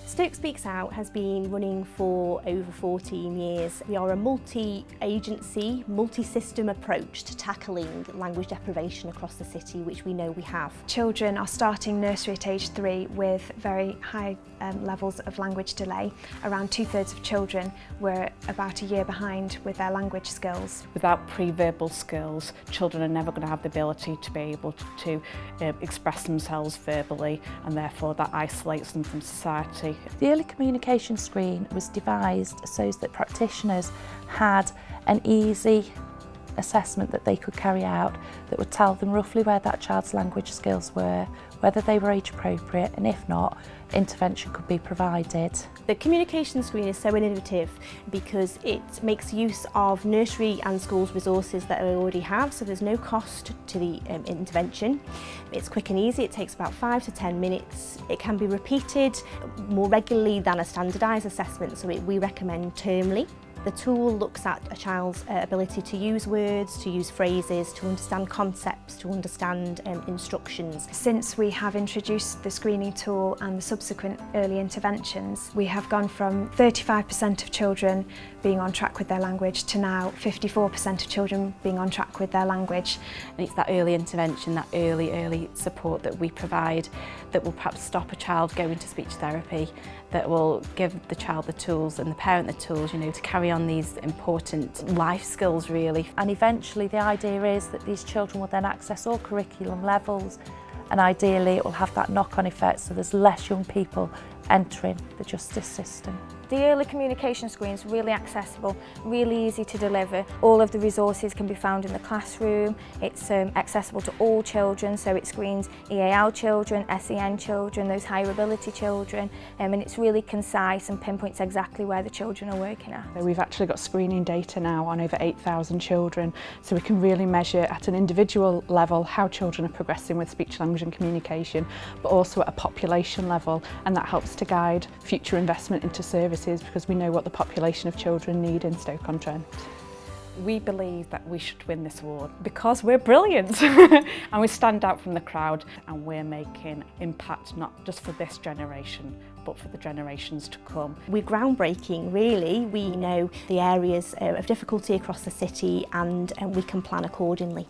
Stoke Speaks Out has been running for over 14 years. We are a multi-agency, multi-system approach to tackling language deprivation across the city, which we know we have. Children are starting nursery at age 3 with very high levels of language delay. Around 2/3 of children were about a year behind with their language skills. Without pre-verbal skills, children are never going to have the ability to be able to express themselves verbally, and therefore that isolates them from society. The early communication screen was devised so that practitioners had an easy assessment that they could carry out that would tell them roughly where that child's language skills were, whether they were age appropriate, and if not, intervention could be provided. The communication screen is so innovative because it makes use of nursery and schools resources that they already have, so there's no cost to the intervention. It's quick and easy, it takes about 5 to 10 minutes. It can be repeated more regularly than a standardised assessment, so we recommend termly. The tool looks at a child's ability to use words, to use phrases, to understand concepts, to understand instructions. Since we have introduced the screening tool and the subsequent early interventions, we have gone from 35% of children being on track with their language to now 54% of children being on track with their language. And it's that early intervention, that early support that we provide that will perhaps stop a child going to speech therapy, that will give the child the tools and the parent the tools, to carry on these important life skills really. And eventually the idea is that these children will then access all curriculum levels, and ideally it will have that knock-on effect so there's less young people entering the justice system. The early communication screen is really accessible, really easy to deliver. All of the resources can be found in the classroom. It's accessible to all children, so it screens EAL children, SEN children, those higher ability children, and it's really concise and pinpoints exactly where the children are working at. So we've actually got screening data now on over 8,000 children, so we can really measure at an individual level how children are progressing with speech, language and communication, but also at a population level, and that helps to guide future investment into services because we know what the population of children need in Stoke-on-Trent. We believe that we should win this award because we're brilliant and we stand out from the crowd, and we're making impact not just for this generation but for the generations to come. We're groundbreaking really. We know the areas of difficulty across the city and we can plan accordingly.